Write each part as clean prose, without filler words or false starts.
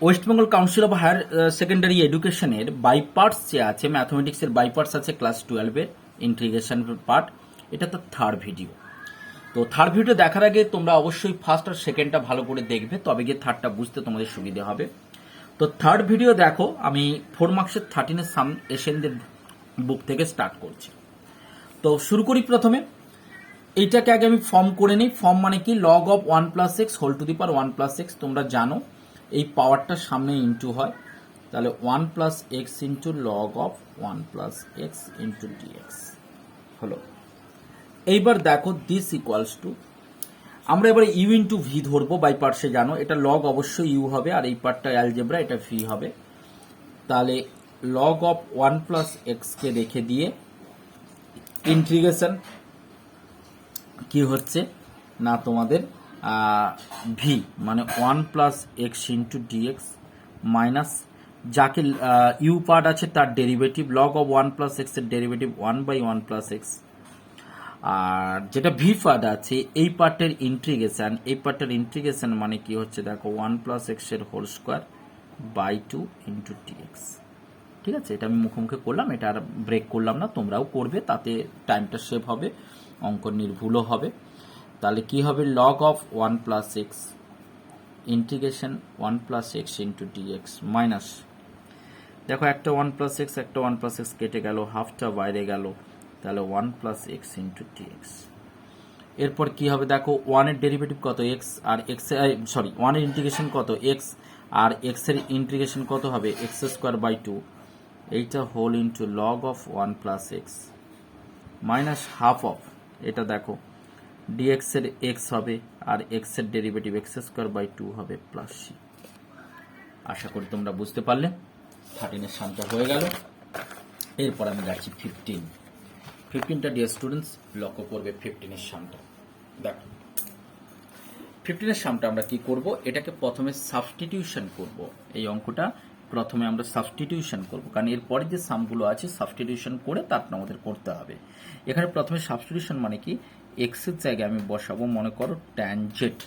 West Bengal council of higher secondary এডুকেশনের by parts যে আছে, ম্যাথমেটিক্সের বাই পার্টস আছে ক্লাস 12-এর ইন্টিগ্রেশন পার্ট, এটা তো থার্ড ভিডিও। তো থার্ড ভিডিও দেখার আগে তোমরা অবশ্যই ফার্স্ট আর সেকেন্ডটা ভালো করে দেখবে, তবে গিয়ে থার্ডটা বুঝতে তোমাদের সুবিধে হবে। তো থার্ড ভিডিও দেখো, আমি 4 মার্কসের 13-এর সাম এশিয়ানদের বুক থেকে স্টার্ট করছি। তো শুরু করি প্রথমে। এইটাকে আগে আমি ফর্ম করে নিই। ফর্ম মানে কি, log of 1 + x whole to the power 1 + x। তোমরা জানো এই পাওয়ারটা সামনে ইন্টু হয়, তাহলে 1 + x into log of 1 + x into dx হলো। এইবার দেখো দিস ইকুয়ালস টু, আমরা এবারে ইউ ইন্টু ভি ধরবো। বাই পার্টসে জানো এটা লগ অবশ্যই ইউ হবে, আর এই পার্টটা অ্যালজেব্রা, এটা ভি হবে। তাহলে লগ অফ 1 + x কে রেখে দিয়ে ইন্টিগ্রেশন কি হচ্ছে না তোমাদের ভি মানে 1 + x ইন্টু ডিএক্স মাইনাস যাকে ইউ পার্ট আছে তার ডেরিভেটিভ, লগ অফ 1 + x এর ডেরিভেটিভ 1/1 + x, আর যেটা ভি পার্ট আছে এই পার্টের ইন্টিগ্রেশন, এই পার্টের ইন্টিগ্রেশন মানে কি হচ্ছে দেখো 1 + x এর whole square by 2 into dx. ঠিক আছে, এটা আমি মুখোমুখি করলাম, এটা আর ব্রেক করলাম না, তোমরাও করবে, তাতে টাইমটা সেভ হবে, অঙ্ক নির্ভুলও হবে। তাহলে কি হবে, log of 1 + x integration 1 + x into dx minus, দেখো একটা 1 + x একটা 1 + x কেটে গেল, হাফটা বাইরে গেল, তাহলে 1 + x ইন্টু ডিএক্স। এরপর কি হবে দেখো, 1 এর ডেরিভেটিভ কত x, আর x সরি 1 এর ইন্টিগ্রেশন কত x, আর x এর ইন্টিগ্রেশন কত হবে x²/2, এইটা whole into log of 1 + x minus half of, এটা দেখো dx এর x হবে, আর x এর ডেরিভেটিভ x²/2 হবে প্লাস c। আশা করি তোমরা বুঝতে পারলে। 13-এর সামটা হয়ে গেল। এরপর আমি যাচ্ছি 15টা ডিয়ার স্টুডেন্টস লক্ষ্য করবে 15-এর সামটা। দেখো 15-এর সামটা আমরা কি করব, এটাকে প্রথমে সাবস্টিটিউশন করব। এই অঙ্কটা প্রথমে আমরা সাবস্টিটিউশন করব, কারণ এরপরে যে সামগুলো আছে সাবস্টিটিউশন করে তারপর আমাদের করতে হবে। এখানে প্রথমে সাবস্টিটিউশন মানে কি, এক্স এর জায়গায় আমি বসাবো মনে করো ট্যানজেট।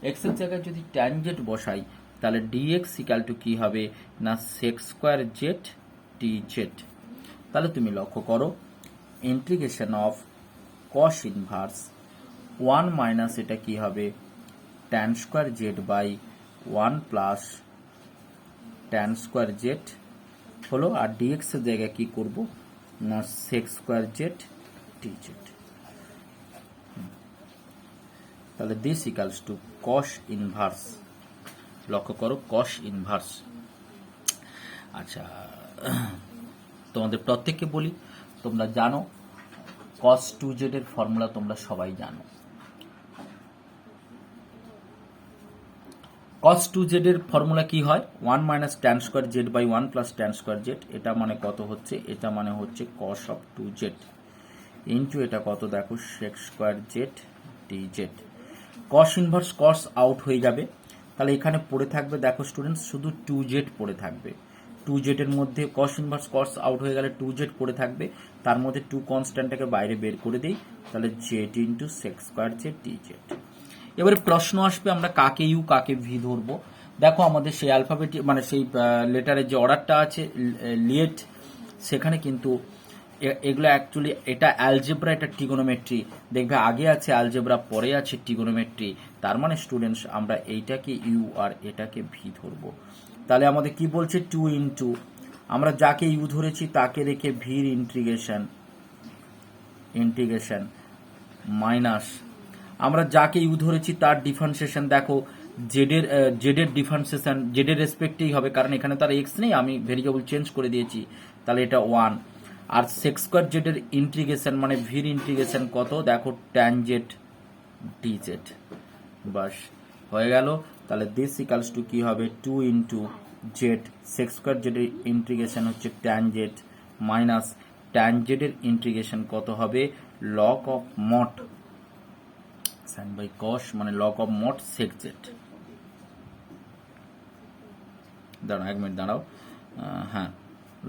এক্স এর জায়গায় যদি ট্যানজেট বসাই তাহলে ডিএক্স ইকাল টু কি হবে না sec² dz। তাহলে তুমি লক্ষ্য করো integration of cos inverse 1 minus এটা কি হবে tan² z/1 plus tan² z হলো, আর ডিএক্স এর জায়গায় কি করব না sec² dz। তাহলে this equals two cos inverse, লক্ষ্য করো cos ইনভার্স। আচ্ছা তোমাদের প্রত্যেককে বলি, তোমরা জানো cos 2z এর ফর্মুলা তোমরা সবাই জানো। cos 2z এর ফর্মুলা কি হয়, 1 minus tan² z/1 plus tan² z। এটা মানে কত হচ্ছে, এটা মানে হচ্ছে cos অফ 2z ইন্টু এটা কত দেখো sec² z dz। cos inverse cos out হয়ে যাবে, তাহলে এখানে পড়ে থাকবে দেখো স্টুডেন্টস শুধু 2z পড়ে থাকবে। 2z এর মধ্যে cos ইনভার্স cos আউট হয়ে গেলে 2z পড়ে থাকবে, তার মধ্যে 2 কনস্ট্যান্টটাকে বাইরে বের করে দিই, তাহলে z into sec² z dz। এবারে প্রশ্ন আসবে আমরা কাকে ইউ কাকে ভি ধরবো। দেখো আমাদের সেই অ্যালফাবেট মানে সেই লেটারের যে অর্ডারটা আছে লিয়েট, সেখানে কিন্তু এগুলো অ্যাকচুয়ালি এটা অ্যালজেব্রা, এটা ট্রিগোনোমেট্রি। দেখবে আগে আছে অ্যালজেব্রা, পরে আছে ট্রিগোনোমেট্রি। তার মানে স্টুডেন্টস আমরা এইটাকে ইউ আর এটাকে ভি ধরবো। তাহলে আমাদের কি বলছে 2 ইন্টু, আমরা যাকে ইউ ধরেছি তাকে রেখে ভির ইন্টিগ্রেশন মাইনাস, আমরা যাকে ইউ ধরেছি তার ডিফারেন্সিয়েশন, দেখো জেডের ডিফারেন্সিয়েশন জেডের রেসপেক্টেই হবে, কারণ এখানে তার এক্স নেই, আমি ভেরিয়েবল চেঞ্জ করে দিয়েছি, তাহলে এটা 1। আর sec² z এর ইন্টিগ্রেশন মানে ভির ইন্টিগ্রেশন কত দেখো tan z dz, বাস হয়ে গেল। তাহলে দিস ইকালস টু কি হবে 2 ইন্টু জেড, sec² z এর ইন্টিগ্রেশন হচ্ছে tan z minus tan z এর ইন্টিগ্রেশন কত হবে log of mod sin by cos মানে log of mod sec z। দাঁড়াও 1 মিনিট দাঁড়াও, হ্যাঁ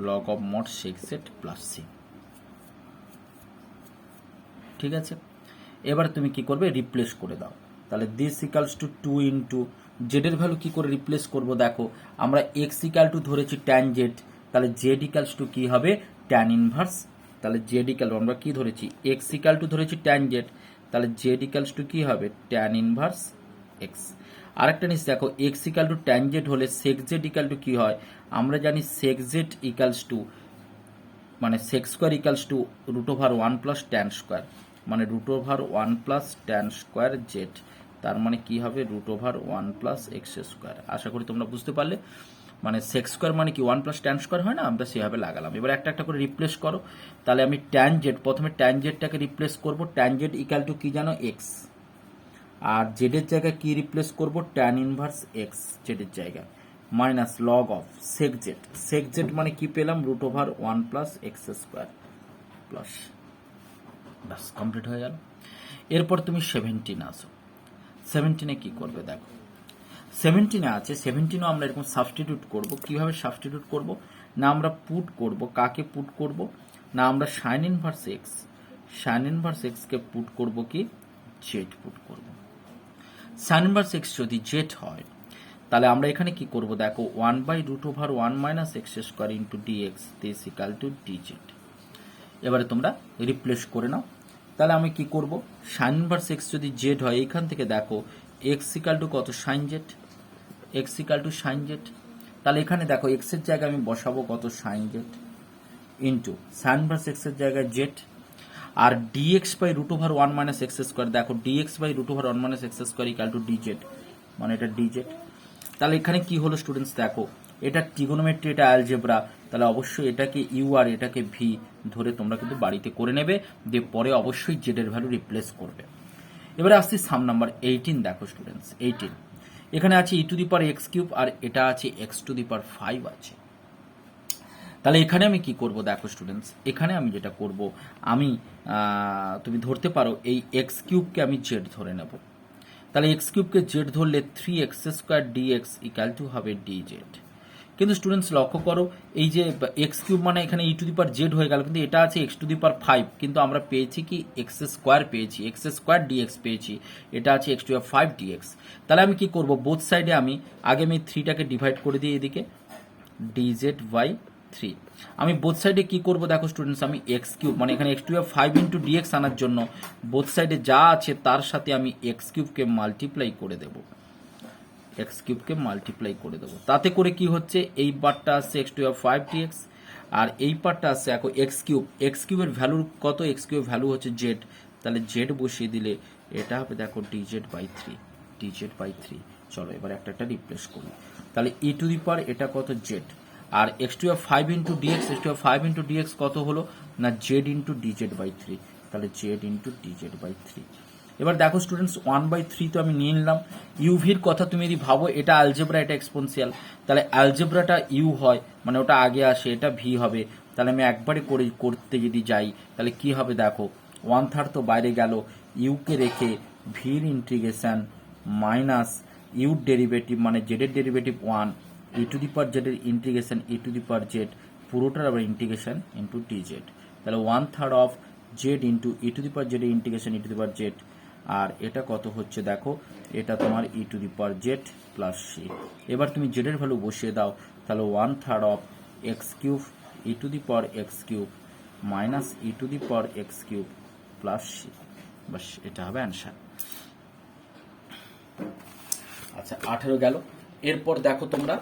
log of mod sec z plus c। ঠিক আছে, এবার তুমি কি করবে রিপ্লেস করে দাও, তাহলে দিস ইকালস টু 2 ইন্টু জেডের ভ্যালু কি করে রিপ্লেস করব দেখো, আমরা এক্স ইকাল টু ধরেছি ট্যান জেড, তাহলে জেড ইকালস টু কি হবে ট্যান ইনভার্স, তাহলে জেড ইকাল আমরা কি ধরেছি এক্স ইকাল টু ধরেছি ট্যান জেড, তাহলে জেড ইকালস টু কি হবে ট্যান ইনভার্স এক্স। আরেকটা জিনিস দেখো, x equal to tan z হলে সেক জেড ইকাল টু কি হয়, আমরা জানি সেক জেড ইকালস টু মানে sec square equals to √1 plus tan square, মানে √1 প্লাস ট্যান স্কোয়ার জেড, তার মানে কি হবে √1 প্লাস এক্স স্কোয়ার। আশা করি তোমরা বুঝতে পারলে, মানে সেক স্কোয়ার মানে কি 1 প্লাস ট্যান স্কোয়ার হয় না, আমরা সেভাবে লাগালাম। এবার একটা একটা করে রিপ্লেস করো, তাহলে আমি ট্যান জেড, প্রথমে ট্যান জেডটাকে রিপ্লেস করব, ট্যান জেড ইকাল টু কি জানো এক্স, আর জেডের জায়গায় কি রিপ্লেস করব ট্যান ইনভার্স এক্স জেডের জায়গায়, minus log of sec z, sec z মানে কি পেলাম √1 প্লাস এক্স স্কোয়ার প্লাস, বাস কমপ্লিট হয়ে গেল। এরপর তুমি 17 আসো, 17-এ কি করবে দেখো, 17-এ আছে, 17-ও আমরা এরকম সাবস্টিটিউট করব। কিভাবে সাবস্টিটিউট করব না, আমরা পুট করব, কাকে পুট করব না, আমরা sine inverse x, sine inverse এক্সকে পুট করব কি জেড পুট করব। সাইন ইনভার্স এক্স যদি জেড হয় তাহলে আমরা এখানে কি করব দেখো 1/√1 minus x square into dx this equal to dz. এবারে তোমরা রিপ্লেস করে নাও, তাহলে আমি কি করব সাইন ইনভার্স এক্স যদি জেড হয়, এইখান থেকে দেখো এক্স ইকাল টু কত sine z, x equal to sine z, তাহলে এখানে দেখো এক্স এর জায়গায় আমি বসাবো কত sine z into sine inverse x এর জায়গায় জেড, আর dx/√1 মাইনাস এক্স স্কোয়ার, দেখো dx/√1 minus x square equal to dz, মানে এটা ডিজেড। তাহলে এখানে কি হলো স্টুডেন্টস দেখো, এটা ট্রিগোনোমেট্রি, এটা অ্যালজেব্রা, তাহলে অবশ্যই এটাকে ইউ আর এটাকে ভি ধরে তোমরা কিন্তু বাড়িতে করে নেবে, দিয়ে পরে অবশ্যই জেডের ভ্যালু রিপ্লেস করবে। এবারে আসছি সাম নাম্বার 18, দেখো স্টুডেন্টস 18 এখানে আছে e⁻x³ আর এটা আছে x⁵ আছে। তাহলে এখানে আমি কি করব দেখো স্টুডেন্টস, এখানে আমি যেটা করব, আমি তুমি ধরতে পারো এই x³ কে আমি জেড ধরে নেব, তাহলে x³ কে জেড ধরলে 3x² dx ইকাল টু হবে dz। কিন্তু স্টুডেন্টস লক্ষ্য করো, এই যে x³ মানে এখানে e⁻z হয়ে গেল, কিন্তু এটা আছে x⁵, কিন্তু আমরা পেয়েছি কি x² পেয়েছি, x² dx পেয়েছি, এটা আছে x⁵ dx। তাহলে আমি কি করব, বোথ সাইডে আমি আগে 3টাকে ডিভাইড করে দিই এদিকে dz/3, আমি বোথ সাইডে কি করব দেখো স্টুডেন্টস, আমি x³ মানে এখানে x⁵ ইন্টু dx আনার জন্য বোথ সাইডে যা আছে তার সাথে আমি x³ কে মাল্টিপ্লাই করে দেব, x³ কে মাল্টিপ্লাই করে দেব, তাতে করে কি হচ্ছে এই পার্টটা আসছে x⁵ dx আর এই পার্টটা আসছে এখন x³ এর ভ্যালু কত, x³ এর ভ্যালু হচ্ছে z, তাহলে z বসিয়ে দিলে এটা হবে দেখো dz/3। চলো এবার একটা একটা রিপ্লেস করি, তাহলে এটা কত z, আর x⁵ into dx, x⁵ into dx কত হলো না z ইন্টু dz/3, তাহলে z ইন্টু dz/3। এবার দেখো স্টুডেন্টস 1/3 তো আমি নিয়ে নিলাম, ইউভির কথা তুমি যদি ভাবো, এটা অ্যালজেব্রা এটা এক্সপোনেনশিয়াল, তাহলে অ্যালজেব্রাটা ইউ হয় মানে ওটা আগে আসে, এটা ভি হবে, তাহলে আমি একবারে করতে যদি যাই তাহলে কি হবে দেখো 1/3 তো বাইরে গেল, ইউকে রেখে ভির ইন্টিগ্রেশন মাইনাস ইউর ডেরিভেটিভ মানে জেডের ডেরিভেটিভ 1, e⁻z এর ইন্টিগ্রেশন e⁻z পুরোটার আবার ইন্টিগ্রেশন ইন্টু ডিজেড, তাহলে 1/3 অফ জেড ইন্টু e⁻z এর ইন্টিগ্রেশন e⁻z, আর এটা কত হচ্ছে দেখো, এটা তোমার e⁻z প্লাস সি। এবার তুমি জেডের ভ্যালু বসিয়ে দাও, তাহলে 1/3 of x³ e⁻x³ minus e⁻x³ plus C, বাস এটা হবে অ্যান্সার। আচ্ছা 18 গেল, এরপর দেখো তোমরা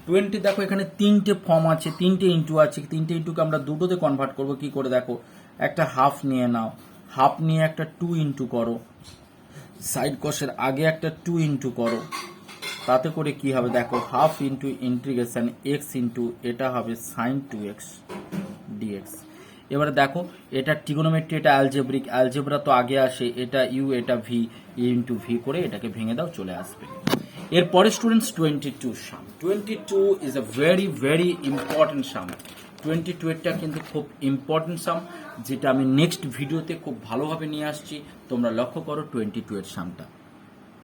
20 দেখো এখানে 3টে ফর্ম আছে, 3টে ইন্টু আছে, 3টে ইন্টুকে আমরা দুটোতে কনভার্ট করব, কি করে দেখো, একটা হাফ নিয়ে নাও, হাফ নিয়ে একটা 2 ইন্টু করো, সাইড কসের আগে একটা 2 ইন্টু করো, তাতে করে কি হবে দেখো half into integration x into এটা হবে সাইন 2x dx। এবারে দেখো এটা ট্রিগোনোমেট্রি, এটা অ্যালজেব্রা তো আগে আসে, এটা ইউ এটা ভি, ইন্টু ভি করে এটাকে ভেঙে দাও, চলে আসবে। এরপরে students 22 sum, 22 is a very important sum, 22 কিন্তু খুব ইম্পর্টেন্ট সাম, যেটা আমি নেক্সট ভিডিওতে খুব ভালোভাবে নিয়ে আসছি, তোমরা লক্ষ্য করো 22 সামটা।